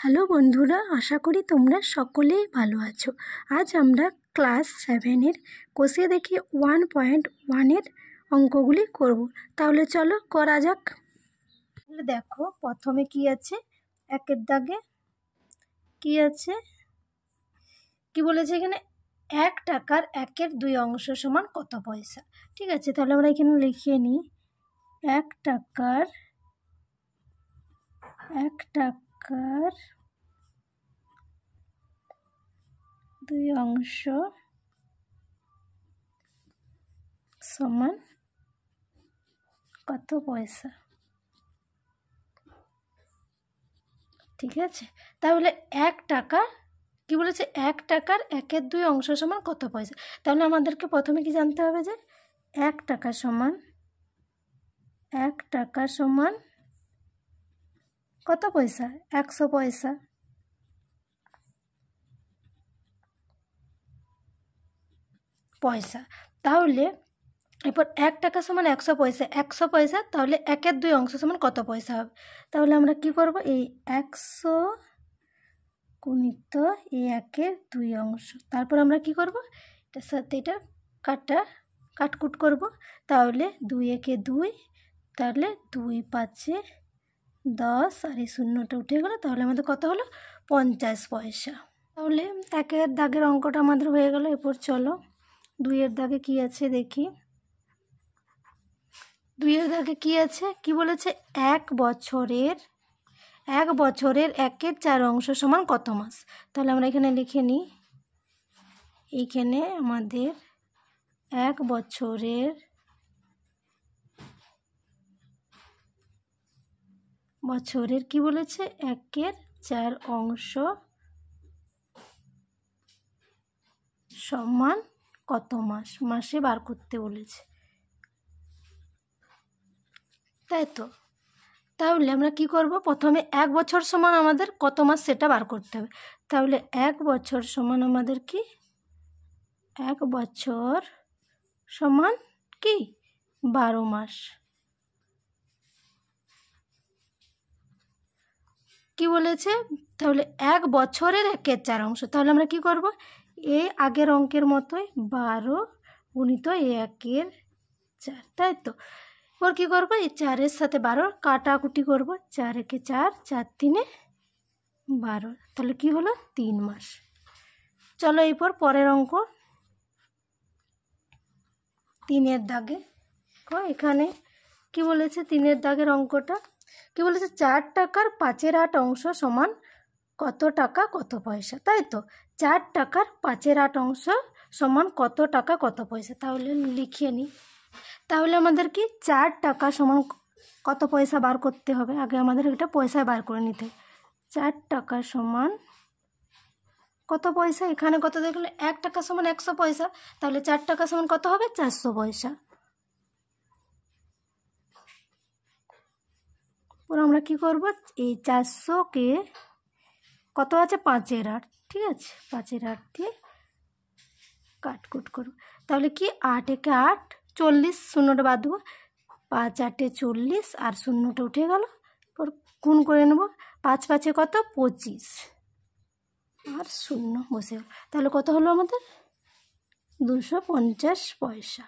Hello বন্ধুরা, আশা করি তোমরা সকলেই ভালো আছো। আজ আমরা ক্লাস 7-এর কষে দেখি 1.1-এর অঙ্কগুলি করব। তাহলে চলো করা যাক। তাহলে দেখো প্রথমে কি আছে, একের দাগে কি আছে, কি বলেছে এখানে 1 টাকার 1-এর 2 অংশ সমান কত পয়সা। ঠিক আছে, তাহলে আমরা এখানে লিখিয়ে নিই 1 টাকার 2 অংশ সমান কত পয়সা। ঠিক আছে, তাহলে 1 টাকা কি বলেছে, 1 টাকার 1-এর 2 অংশ সমান কত পয়সা। তাহলে আমাদেরকে প্রথমে কি জানতে হবে যে 1 টাকা সমান কত পয়সা, 100 পয়সা। তাহলে এরপর 1 টাকা সমান 100 পয়সা, 100 পয়সা, তাহলে 1-এর 2 অংশ সমান কত পয়সা হবে। তাহলে আমরা কি করব, এই 100 গুণিত এই 1-এর 2 অংশ, তারপর আমরা কি করব, এটার সাথে এটা কাটকুট করব। তাহলে 2 একে 2, তাহলে 2 5 10, আর এই শূন্যটা উঠে গেল। তাহলে আমাদের কত হলো, 50 পয়সা। তাহলে 1-এর দাগের অঙ্কটা আমাদের হয়ে গেল। এরপর চলো 2-এর দাগে কি আছে দেখি। 2-এর দাগে কি আছে, কি বলেছে 1 বছরের 1-এর 4 অংশ সমান কত মাস। তাহলে আমরা এখানে লিখে নিই, এইখানে আমাদের 1 বছরের কি বলেছে 1-এর 4 অংশ সমান কত মাস, মাসে বার করতে বলেছে, তাই তো। তাহলে আমরা কি করব, প্রথমে 1 বছর সমান আমাদের কত মাস সেটা বার করতে হবে। তাহলে 1 বছর সমান আমাদের কি, 1 বছর সমান কি 12 মাস। কি বলেছে, তাহলে 1 বছরের 1-এর 4 অংশ। তাহলে আমরা কি করব, এই আগের অঙ্কের মতোই 12 গুণিত 1-এর 4, তাই তো। এবার কী করবো, এই 4-এর সাথে 12 কাটাকুটি করব, 4 একে 4, 4 3 12, তাহলে কি হলো 3 মাস। চলো এরপর পরের অঙ্ক 3-এর দাগে। এখানে কি বলেছে 3-এর দাগের অঙ্কটা, কি বলেছে 4 টাকার 5-এর 8 অংশ সমান কত টাকা কত পয়সা, তাই তো। 4 টাকার 5-এর 8 অংশ সমান কত টাকা কত পয়সা। তাহলে লিখিয়ে নিই। তাহলে আমাদের কি 4 টাকা সমান কত পয়সা বার করতে হবে। আগে আমাদের এটা পয়সায় বার করে নিতে হবে। 4 টাকা সমান কত পয়সা, এখানে কত দেখলে 1 টাকা সমান 100 পয়সা, তাহলে 4 টাকা সমান কত হবে 400 পয়সা। পর আমরা কি করব, এই 400-কে কত আছে 5-এর 8, ঠিক আছে, 5-এর 8 দিয়ে কাটকুট করব। তাহলে কি 8 একে 8, 40, শূন্যটা বাদ দেবো, 5 8 40, আর শূন্যটা উঠে গেল। পর গুণ করে নেব, 5 5 কত 25, আর শূন্য বসে গেল। তাহলে কত হলো আমাদের 250 পয়সা।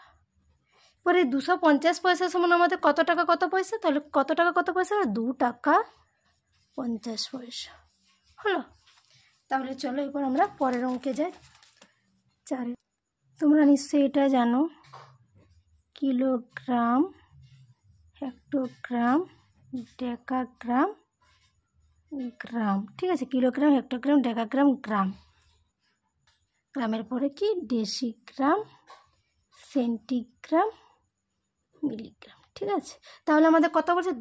পরে 250 পয়সা সমান আমাদের কত টাকা কত পয়সা। তাহলে কত টাকা কত পয়সা, 2 টাকা 50 পয়সা হলো। তাহলে চলো এবার আমরা পরের অঙ্কে যাই। 4, তোমরা নিশ্চয়ই এটা জানো, কিলোগ্রাম, হেক্টোগ্রাম, ডেকাগ্রাম, গ্রাম। ঠিক আছে, কিলোগ্রাম, হেক্টোগ্রাম, ডেকাগ্রাম, গ্রাম। গ্রামের পরে কি ডেসিগ্রাম, সেন্টিগ্রাম, মিলিগ্রাম। ঠিক আছে, তাহলে আমাদের কত বলছে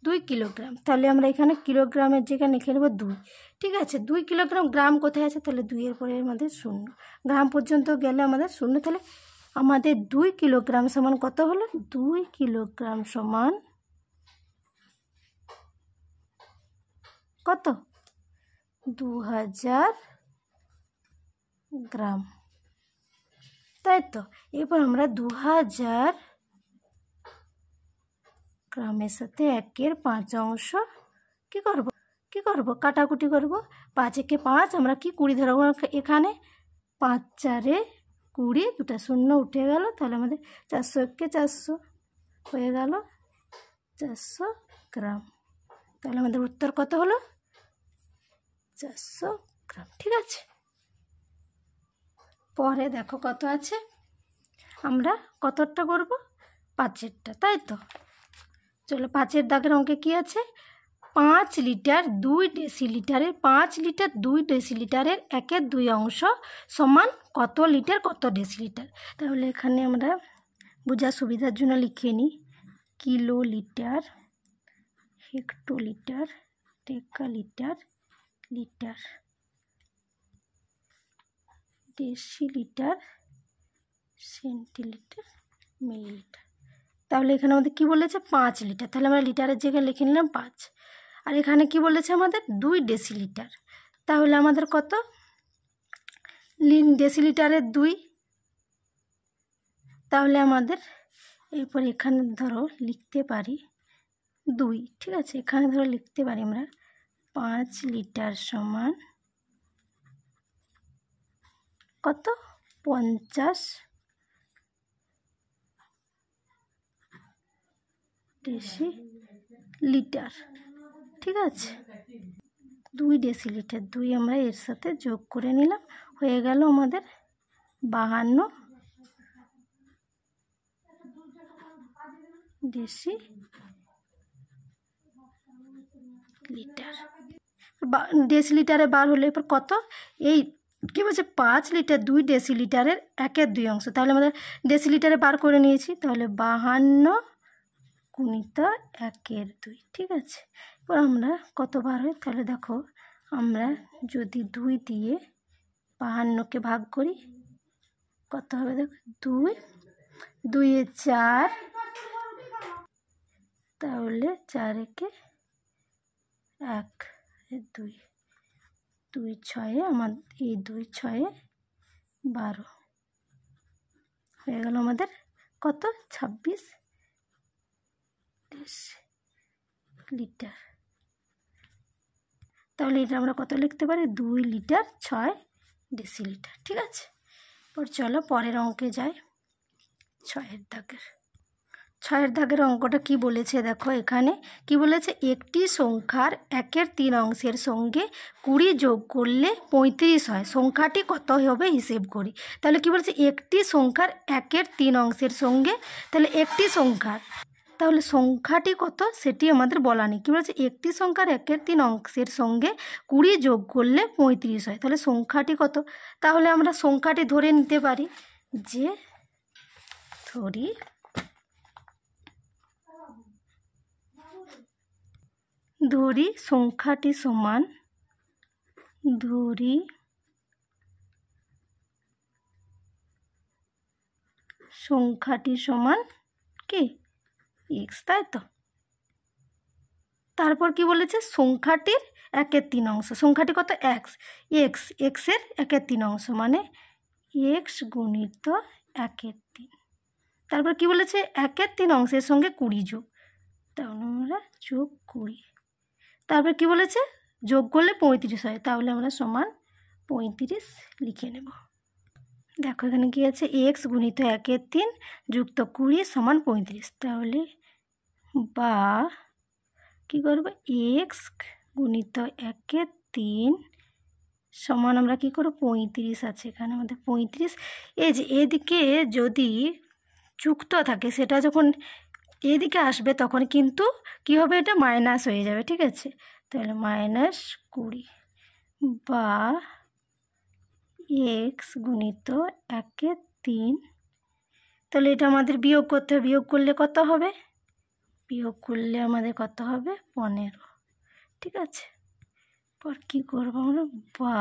2 কিলোগ্রাম। তাহলে আমরা এখানে কিলোগ্রামের যেখানে লিখে নেব 2। ঠিক আছে, 2 কিলোগ্রাম। গ্রাম কোথায় আছে, তাহলে 2-এর পরে আমাদের 0, গ্রাম পর্যন্ত গেলে আমাদের 0। তাহলে আমাদের 2 কিলোগ্রাম সমান কত হলো, 2 কিলোগ্রাম সমান কত 2000 গ্রাম, তাই তো। এরপর আমরা 2000 গ্রামের সাথে 1-এর 5 অংশ কি করব, কী করব, কাটাকুটি করব। 5 একে 5, আমরা কি 20 ধরবো এখানে। 5 4 20, দুটা শূন্য উঠে গেল, তাহলে আমাদের 400 একে 400 হয়ে গেল 400 গ্রাম। তাহলে আমাদের উত্তর কত হলো? 400 গ্রাম। ঠিক আছে, পরে দেখো কত আছে। আমরা কতটা করব? 5এরটা, তাই তো। চলো 5এর দাগের অঙ্কে কি আছে? 5 লিটার 2 ডেসিলিটারের 5 লিটার 2 ডেসিলিটারের 1/2 অংশ সমান কত লিটার কত ডেসিলিটার। তাহলে এখানে আমরা বোঝার সুবিধার জন্য লিখে নিই kilo litre, hectolitre, decalitre, litre, decilitre, centilitre, millilitre. তাহলে এখানে আমাদের কি বলেছে? 5 লিটার, তাহলে আমরা লিটারের জায়গায় লিখে নিলাম 5। আর এখানে কি বলেছে আমাদের? 2 ডেসিলিটার, তাহলে আমাদের কত? ডেসিলিটারের 2, তাহলে আমাদের এরপর এখানে ধরো লিখতে পারি 2। ঠিক আছে, এখানে ধরো লিখতে পারি আমরা 5 লিটার সমান কত? 50 ডেসিলিটার। ঠিক আছে, 2 ডেসিলিটার, 2 আমরা এর সাথে যোগ করে নিলাম, হয়ে গেল আমাদের 52 ডেসিলিটার। ডেসিলিটারে বার হলে এরপর কত? এই কী বলছে? 5 লিটার 2 ডেসিলিটারের 1/2 অংশ, তাহলে আমাদের ডেসিলিটারে বার করে নিয়েছি, তাহলে 52 গুণিত 1/2। ঠিক আছে, এবার আমরা কত বার হয়? তাহলে দেখো, আমরা যদি 2 দিয়ে 52কে ভাগ করি কত হবে? দেখো 2 2 এ 4, তাহলে 4 একে 1, 2 2 6 আমার এই 2 6 12 হয়ে গেল আমাদের কত? 26 লিটার। তাহলে এটা আমরা কত লিখতে পারি? 2 লিটার 6 ডেসিলিটার। ঠিক আছে, এবার চলো পরের অঙ্কে যাই। 6এর দাগের অঙ্কটা কি বলেছে দেখো, এখানে কি বলেছে? একটি সংখ্যার 1/3 অংশের সঙ্গে 20 যোগ করলে 35 হয়, সংখ্যাটি কত হবে হিসেব করি। তাহলে কি বলেছে? একটি সংখ্যার 1/3 অংশের সঙ্গে, তাহলে একটি সংখ্যার, তাহলে সংখ্যাটি কত সেটি আমাদের বলা নেই। কী বলেছে? একটি সংখ্যার 1/3 অংশের সঙ্গে 20 যোগ করলে 35 হয়, তাহলে সংখ্যাটি কত? তাহলে আমরা সংখ্যাটি ধরে নিতে পারি, যে ধরি সংখ্যাটি সমান কি x, তাই তো। তারপর কি বলেছে? সংখ্যাটির 1/3 অংশ, সংখ্যাটি কত? x, এর 1/3 অংশ মানে x গুণিত 1/3। তারপর কি বলেছে? 1/3 অংশের সঙ্গে 20 যোগ, তাহলে আমরা যোগ 20। তারপর কি বলেছে? যোগ করলে 35 হয়, তাহলে আমরা সমান 35 লিখে নেব। দেখো এখানে কি আছে? x গুণিত 1/3 যুক্ত 20 সমান 35, তাহলে বা কি করব? x গুণিত 1/3 সমান আমরা কি করব? 35 আছে এখানে আমাদের 35। এই যে এদিকে যদি যুক্ত থাকে, সেটা যখন এদিকে আসবে তখন কিন্তু কি হবে? এটা মাইনাস হয়ে যাবে। ঠিক আছে, তাহলে -20 বা x গুণিত 1/3, তাহলে এটা আমাদের বিয়োগ করতে হবে। বিয়োগ করলে কত হবে? বিয়োগ করলে আমাদের কত হবে? 15। ঠিক আছে, পর কী করবো আমরা? বা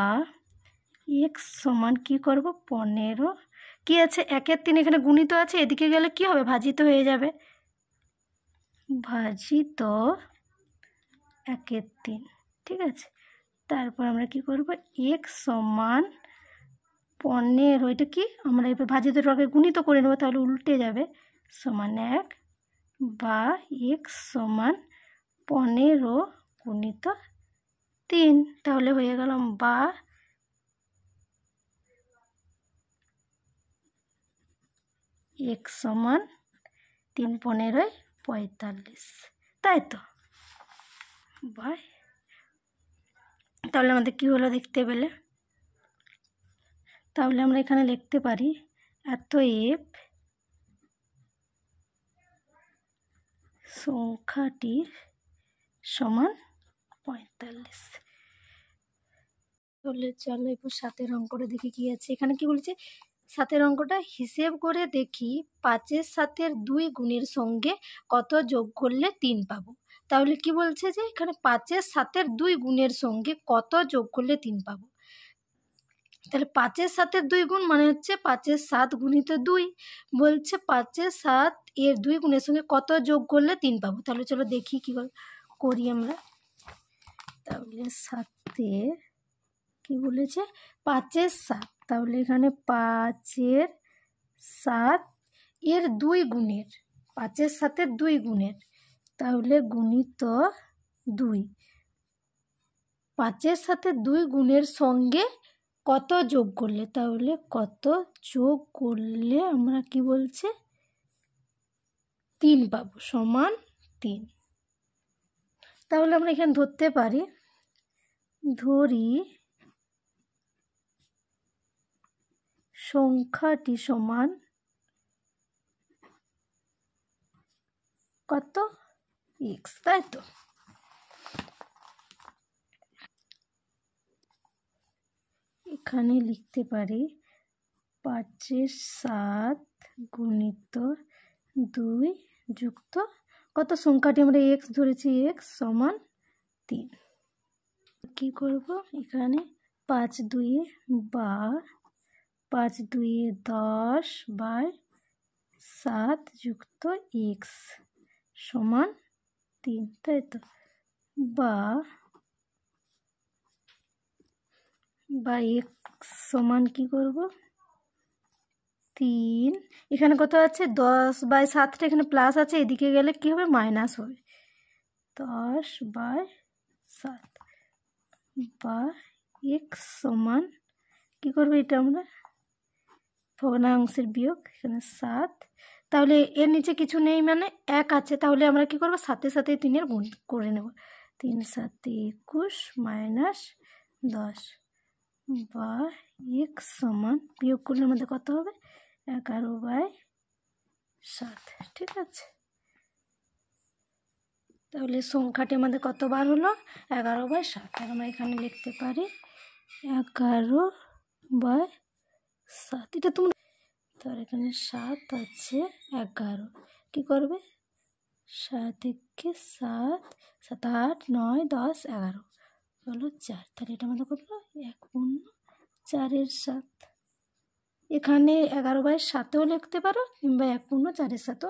x সমান কী করব? 15, কী আছে? 1/3 এখানে গুণিত আছে, এদিকে গেলে কি হবে? ভাজিত হয়ে যাবে, ভাজিত 1/3। ঠিক আছে, তারপর আমরা কি করব? x সমান 15, এটা কি আমরা এবার ভাজিতটাকে গুণিত করে নেব, তাহলে উল্টে যাবে, সমান 1 বা x সমান 15 গুণিত 3। তাহলে হয়ে গেল বা x সমান 3 15 45, তাই তো বাই। তাহলে আমাদের কী হলো দেখতে পেলে? তাহলে আমরা এখানে লিখতে পারি অতএব সংখ্যাটির সমান 45। তাহলে চলো এরপর 7-এর অঙ্কটা দেখি কি আছে। এখানে কি বলেছে? 7-এর অঙ্কটা হিসেব করে দেখি 5-এর সাথে 2 গুণের সঙ্গে কত যোগ করলে 3 পাবো। তাহলে কি বলছে যে এখানে 5-এর সাথে 2 গুণের সঙ্গে কত যোগ করলে 3 পাবো। তাহলে 5-এর সাথে 2 গুণ মানে হচ্ছে 5-এর 7 গুণিত 2। বলছে 5-এর 7 এর 2 গুণের সঙ্গে কত যোগ করলে 3 পাবো। তাহলে চলো দেখি কী করি আমরা। তাহলে 7-এর কি বলেছে? 5-এর 7, তাহলে এখানে 5-এর 7 এর 2 গুণের, 5-এর 7-এর 2 গুণের, তাহলে গুণিত 2। 5-এর সাথে 2 গুণের সঙ্গে কত যোগ করলে, তাহলে কত যোগ করলে আমরা কি বলছে 3 পাবো, সমান 3। তাহলে আমরা এখানে ধরতে পারি, ধরি সংখ্যাটি সমান কত x, তাই তো। এখানে লিখতে পারি 5-এর 7 গুণিত 2 যুক্ত কত, সংখ্যাটি আমরা x ধরেছি, x সমান 3। কি করব? এখানে 5 2 বা 5 2 10 বাই 7 যুক্ত x সমান 3, তাই তো। বা x সমান কি করব 3, এখানে কত আছে 10/7, এখানে প্লাস আছে, এদিকে গেলে কি হবে মাইনাস হবে, 10/7 বা x সমান কি করবে, এটা আমরা ভগ্নাংশের বিয়োগ, এখানে 7। তাহলে এর নিচে কিছু নেই মানে 1 আছে, তাহলে আমরা কি করব 7-এর সাথে 3-এর গুণ করে নেব। 3 7 21 মাইনাস 10 বা x সমান বিয়োগ করলে আমাদের কত হবে 11/7, ঠিক আছে। তাহলে সংখ্যাটি আমাদের কতবার হলো 11/7। আমরা এখানে লিখতে পারি 11/7। এটা তোমরা, তার এখানে 7 আছে 11, কী করবে 7 একে 7, 7 8 9 10 11 হলো 4, তাহলে এটা আমাদের করলো 1/4-7। এখানে 11/7ও লিখতে পারো কিংবা 1/4-7ও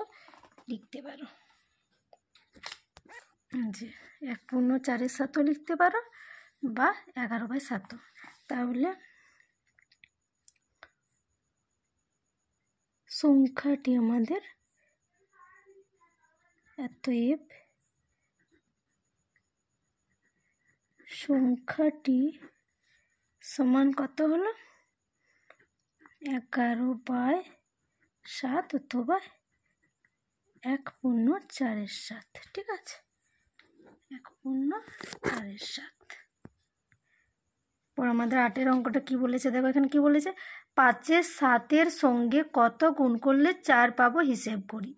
লিখতে পারো, জি 1/4-7ও লিখতে পারো বা 11/7ও। তাহলে সংখ্যাটি আমাদের অতএব সংখ্যাটি সমান কত হলো 11/7 অথবা 1/4-7, ঠিক আছে 1/4-7। পর আমাদের 8-এর অঙ্কটা কি বলেছে দেখো, এখানে কি বলেছে 5-এর 7-এর সঙ্গে কত গুণ করলে 4 পাবো হিসেব করি।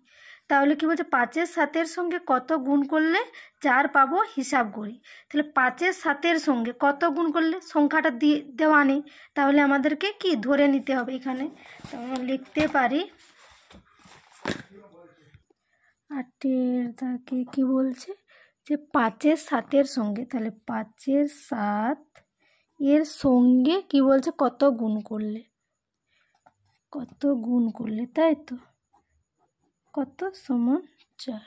তাহলে কি বলছে 5-এর 7-এর সঙ্গে কত গুণ করলে 4 পাবো হিসাব করি। তাহলে 5-এর 7-এর সঙ্গে কত গুণ করলে, সংখ্যাটা দেওয়া নেই, তাহলে আমাদেরকে কি ধরে নিতে হবে এখানে। তো আমরা লিখতে পারি 8-এর দাগে কি বলছে যে 5-এর 7-এর সঙ্গে, তাহলে 5-এর 7 এর সঙ্গে কি বলছে কত গুণ করলে, কত গুণ করলে, তাই তো কত সমান 4।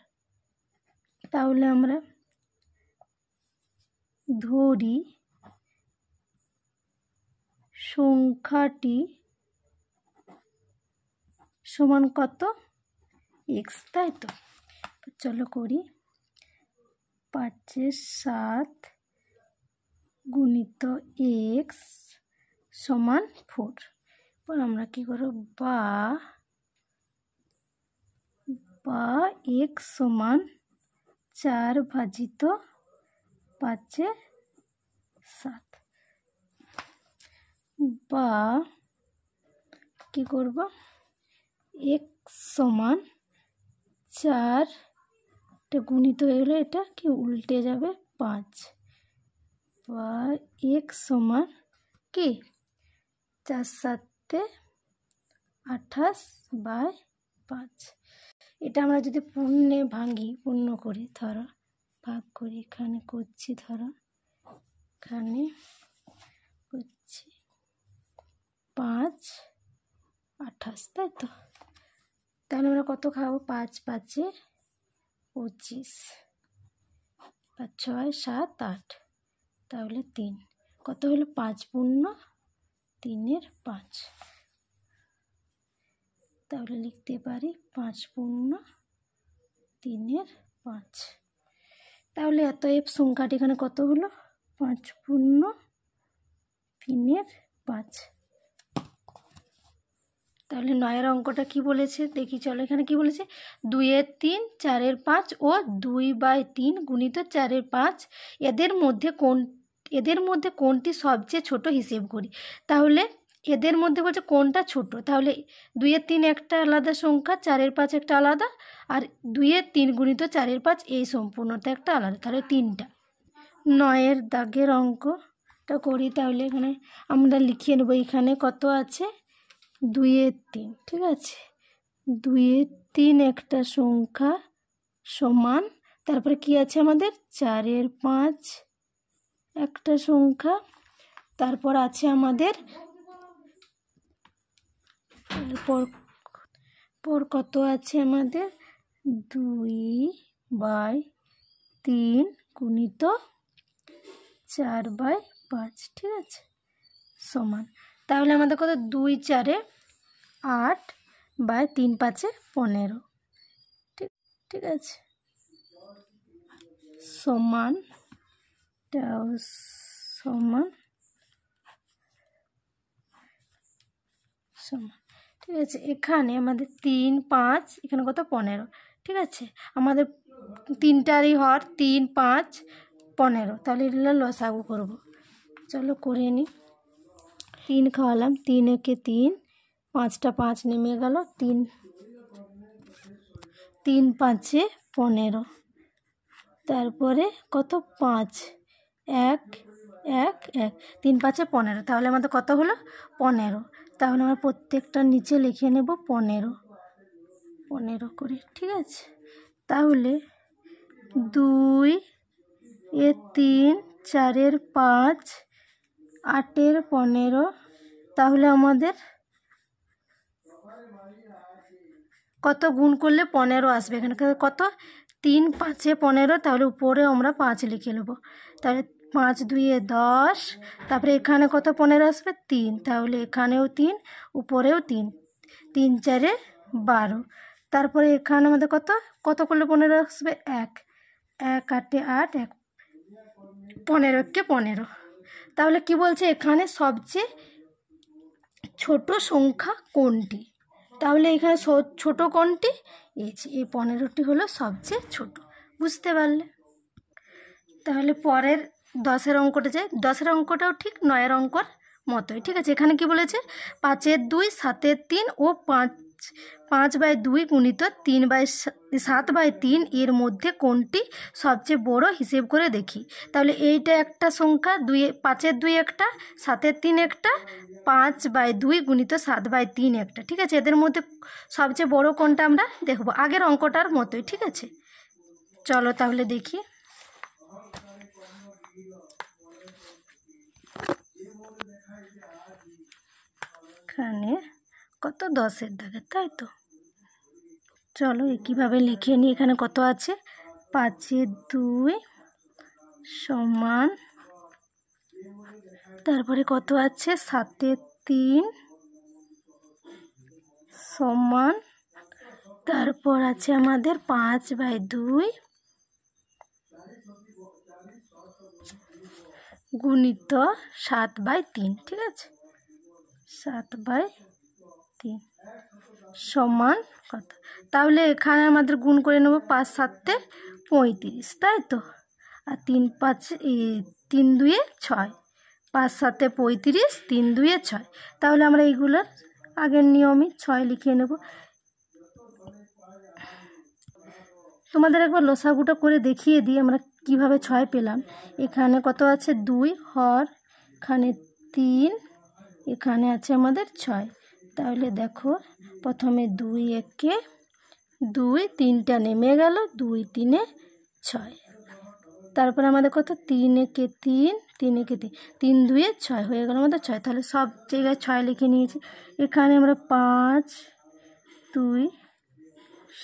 তাহলে আমরা ধরি সংখ্যাটি সমান কত x, তাই তো। চলো করি 5-এর 7 গুণিত এক্স সমান 4। এবার আমরা কী করব, বা এক্স সমান 4 ভাজিত 5/7, বা কী করব, এক্স সমান 4 গুণিত হয়ে গেলে এটা কি উল্টে যাবে 5, বা এক্স সমান কি 4×7 28/5। এটা আমরা যদি পূর্ণে ভাঙি, পূর্ণ করি, ধরো ভাগ করি, এখানে করছি, ধরো এখানে করছি 5×28, তাই তো? তাহলে আমরা কত খাবো, 5×5=25, 5×6=7=8, তাহলে 3 কত হলো, 5×3=5। তাহলে লিখতে পারি 5×3=5। তাহলে অতএব সংখ্যাটি এখানে কত হলো, 5×3=5। তাহলে 9-এর অঙ্কটা কি বলেছে দেখি, চলো এখানে কি বলেছে, 2/3, 4/5 ও 2/3 গুণিত 4/5 এদের মধ্যে কোনটি সবচেয়ে ছোট হিসেব করি। তাহলে এদের মধ্যে বলছে কোনটা ছোট, তাহলে 2/3 একটা আলাদা সংখ্যা, 4/5 একটা আলাদা, আর 2/3 গুণিত 4/5 এই সম্পূর্ণটা একটা আলাদা, তাহলে 3টা। 9-এর দাগের অঙ্কটা করি, তাহলে এখানে আমরা লিখিয়ে নেব, এখানে কত আছে, 2/3, ঠিক আছে, 2/3 একটা সংখ্যা সমান, তারপরে কি আছে আমাদের 4/5 একটা সংখ্যা, তারপর আছে আমাদের পর কত আছে আমাদের 2/3 গুণিত 4/5, ঠিক আছে, সমান, তাহলে আমাদের কত 2×4=8 বাই 3×5=15, ঠিক আছে, সমান সমান সমান, ঠিক আছে। এখানে আমাদের 3, 5, এখানে কত 15, ঠিক আছে, আমাদের তিনটারই হর 3, 5, 15, তাহলে এটা লসাগু করব, চলো করে নিই। 3 খাওয়ালাম, 3×1 3, 5টা 5 নেমে গেল, 3×5=15, তারপরে কত 5, 1, 1, 1, 3×5=15, তাহলে আমাদের কত হলো 15, তাহলে আমরা প্রত্যেকটা নিচে লিখে নেব 15 করে, ঠিক আছে। তাহলে 2/3, 4/5, 8/15, তাহলে আমাদের কত গুণ করলে 15 আসবে, এখানে কত 3×5=15, তাহলে উপরে আমরা 5 লিখে নেব, তাহলে 5×2=10, তারপরে এখানে কত 15 আসবে 3, তাহলে এখানেও 3, উপরেও 3, 3×4=12, তারপরে এখানে আমাদের কত করলে 15 আসবে 1, 1×8=8, 15×15, তাহলে কি বলছে এখানে সবচেয়ে ছোট সংখ্যা কোনটি, তাহলে এখানে ছোট কোনটি, এই 15টি হলো সবচেয়ে ছোট, বুঝতে পারলে। তাহলে পরের 10-এর অঙ্কটা যাই, 10-এর অঙ্কটাও ঠিক 9-এর অঙ্কর মতোই, ঠিক আছে। এখানে কি বলেছে 5/2, 7/3 ও 5/2 গুণিত 7/3 এর মধ্যে কোনটি সবচেয়ে বড় হিসেব করে দেখি। তাহলে এইটা একটা সংখ্যা, 5/2 একটা, 7/3 একটা, 5/2 গুণিত 7/3 একটা, ঠিক আছে, এদের মধ্যে সবচেয়ে বড় কোনটা আমরা দেখব, আগের অঙ্কটার মতোই, ঠিক আছে। চলো তাহলে দেখি, এখানে কত 10-এর দাগে, তাই তো, চলো কীভাবে লিখে নিই, এখানে কত আছে 5/2 সমান, তারপরে কত আছে 7/3 সমান, তারপর আছে আমাদের 5/2, গুণিত 7/3, ঠিক আছে, 7/3 সমান কত? তাহলে এখানে আমাদের গুণ করে নেব 5 7 35, তাই তো। আর 3 5 3 2 6, 5 7 35, 3 2 6। তাহলে আমরা এইগুলোর আগের নিয়মই 6 লিখে নেব। তোমাদের একবার লসাগুটা করে দেখিয়ে দিই আমরা কিভাবে 6 পেলাম। এখানে কত আছে? 2 হর, এখানে 3, এখানে আছে আমাদের 6। তাহলে দেখো প্রথমে 2 একে 2, 3টা নেমে গেল, 2 3 6। তারপরে আমাদের কত? 3 একে 3, 3 একে 3, 3 2 6 হয়ে গেল আমাদের 6। তাহলে সব জায়গায় 6 লিখে নিয়েছি। এখানে আমরা 5 2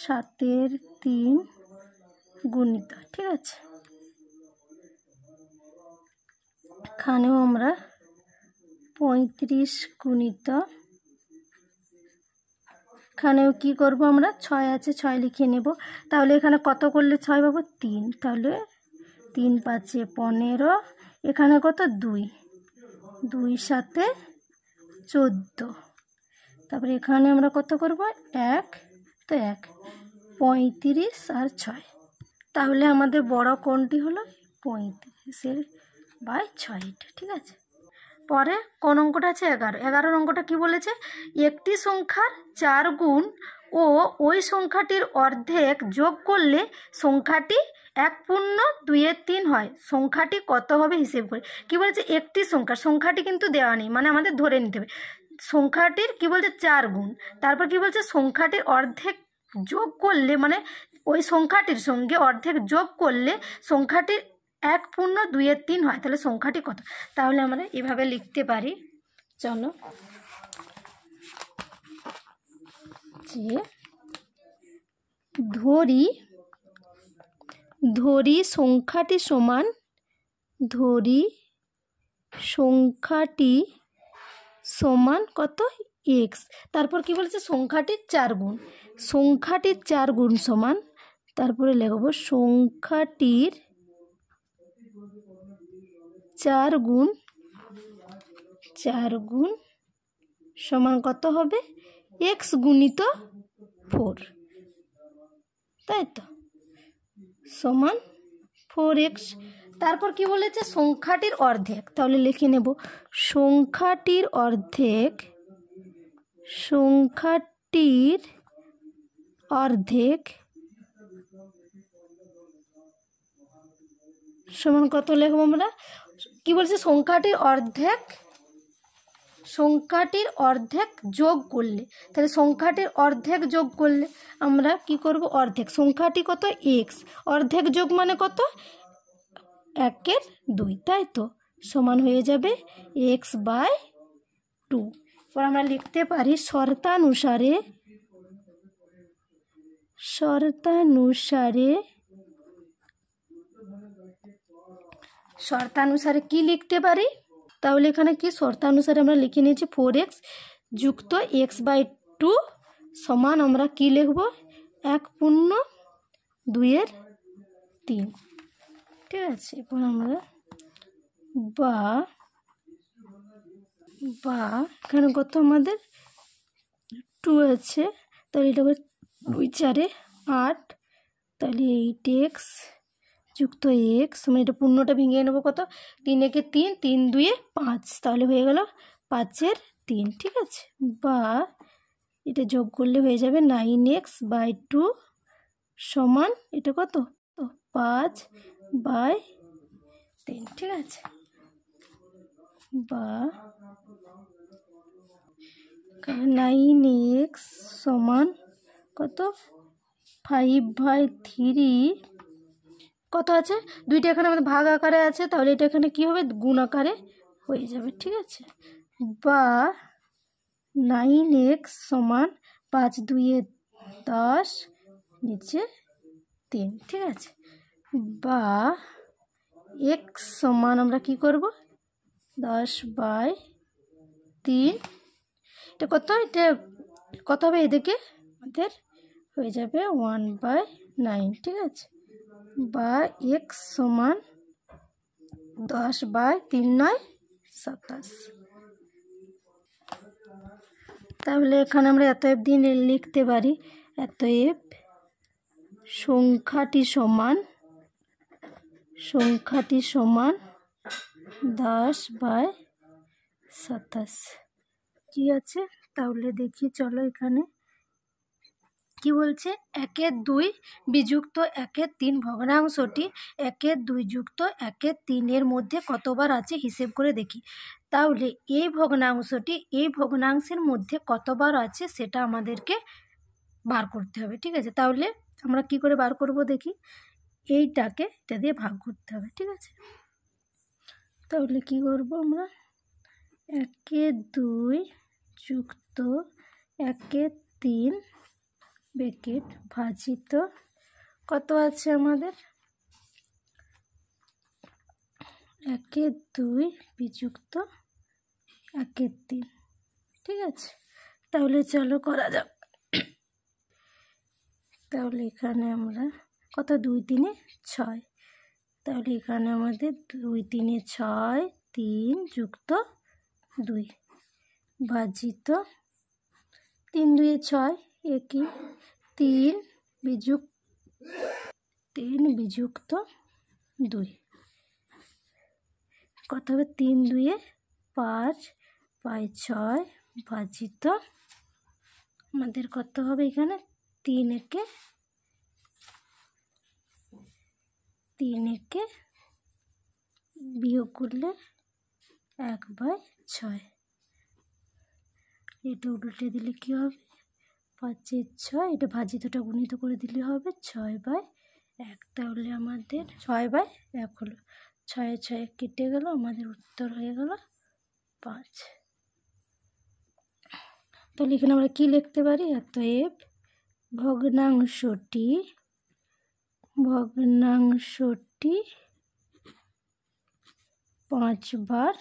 7 3 গুণিত, ঠিক আছে। এখানেও আমরা 35 গুণিত, এখানেও কি করব আমরা? 6 আছে, 6 লিখে নেব। তাহলে এখানে কত করলে 6 পাবো? 3। তাহলে 3 5 15, এখানে কত? 2 2 7 14। তারপরে এখানে আমরা কত করব? 1, তো 1 35 আর 6। তাহলে আমাদের বড় কোণটি হলো 35/6, ঠিক আছে। পরে কোন অঙ্কটা আছে? 11 অঙ্কটা কি বলেছে? একটি সংখ্যার 4 গুণ ও ওই সংখ্যাটির অর্ধেক যোগ করলে সংখ্যাটি 1/2/3 হয়। সংখ্যাটি কত হবে হিসেব করে। কি বলেছে? একটি সংখ্যাটি কিন্তু দেওয়া নেই, মানে আমাদের ধরে নিতে হবে। সংখ্যাটির কি বলছে? 4 গুণ, তারপর কি বলছে? সংখ্যাটির অর্ধেক যোগ করলে, মানে ওই সংখ্যাটির সঙ্গে অর্ধেক যোগ করলে সংখ্যাটির 1/2/3 হয়। তাহলে সংখ্যাটি কত? তাহলে আমরা এভাবে লিখতে পারি, চলো, যে ধরি সংখ্যাটি সমান কত? x। তারপর কি বলেছে? সংখ্যাটির 4 গুণ, সংখ্যাটির 4 গুণ সমান, তারপরে লিখব সংখ্যাটির 4 গুণ সমান কত হবে? x গুণিত 4, তাই তো, সমান 4x। তারপর কি বলেছে? সংখ্যাটির অর্ধেক, তাহলে লিখে নেব সংখ্যাটির অর্ধেক সমান কত লিখব আমরা? কি বলছে? সংখ্যাটির অর্ধেক যোগ করলে, তাহলে সংখ্যাটির অর্ধেক যোগ করলে আমরা কি করব? অর্ধেক, সংখ্যাটি কত? x, অর্ধেক যোগ মানে কত? 1/2, তাই তো, সমান হয়ে যাবে x/2। এবার আমরা লিখতে পারি শর্তানুসারে কি লিখতে পারি? তাহলে এখানে কি শর্তানুসারে আমরা লিখে নিয়েছি 4x যুক্ত x/2 সমান আমরা কি লিখব? 1/2/3, ঠিক আছে। এরপর আমরা বা এখানে কত আমাদের? 2 আছে, তাহলে এটা 2 4 8, তাহলে 8x যুক্ত x, মানে এটা পূর্ণটা ভেঙে নেবো কত? 3 একে 3, 3 2 5, তাহলে হয়ে গেল 5/3, ঠিক আছে। বা এটা যোগ করলে হয়ে যাবে 9x/2 সমান এটা কত? 5/3, ঠিক আছে। বা 9x সমান কত? 5/3, কত আছে? 2টা এখানে আমাদের ভাগ আকারে আছে, তাহলে এটা এখানে কি হবে? গুণ আকারে হয়ে যাবে, ঠিক আছে। বা 9x সমান 5 2 10 নিচে 3, ঠিক আছে। বা x সমান আমরা কি করব? 10/3, এটা কত হবে? এদিকে আমাদের হয়ে যাবে 1/9, ঠিক আছে। বা x সমান 10/3×9 = 27। তাহলে এখানে আমরা অতএব দিন লিখতে পারি, অতএব সংখ্যাটি সমান 10/27। কি আছে তাহলে দেখি, চলো এখানে কি বলছে, 1/2 বিযুক্ত 1/3 ভগ্নাংশটি 1/2 যুক্ত 1/3 মধ্যে কতবার আছে হিসেব করে দেখি। তাহলে এই ভগ্নাংশটি এই ভগ্নাংশের মধ্যে কতবার আছে সেটা আমাদেরকে বার করতে হবে, ঠিক আছে। তাহলে আমরা কি করে বার করব দেখি, এইটাকে এটা দিয়ে ভাগ করতে হবে, ঠিক আছে। তাহলে কি করব আমরা, 1/2 যুক্ত 1/3 ব্র্যাকেট ভাজিত কত আছে আমাদের, 1/2 বিযুক্ত 1/3, ঠিক আছে। তাহলে চলো করা যাক। তাহলে এখানে আমরা কত, 2 3 6, তাহলে এখানে আমাদের 2 3 6, 3 যুক্ত 2 ভাজিত 3 2 6 একই, 3 বিযুক্ত 2 কত হবে, 3 2 5, 5 6 ভাজিত আমাদের কত হবে এখানে, 3 একে বিয়োগ করলে 1/6, এটা উল্টে দিলে কি হবে, 5 6, এটা ভাজিতটা গুণিত করে দিলে হবে 6/1। তাহলে আমাদের 6/1 হলো, 6 6 কেটে গেল, আমাদের উত্তর হয়ে গেল 5। তাহলে এখানে আমরা কি লিখতে পারি, অতএব ভগ্নাংশটি 5 বার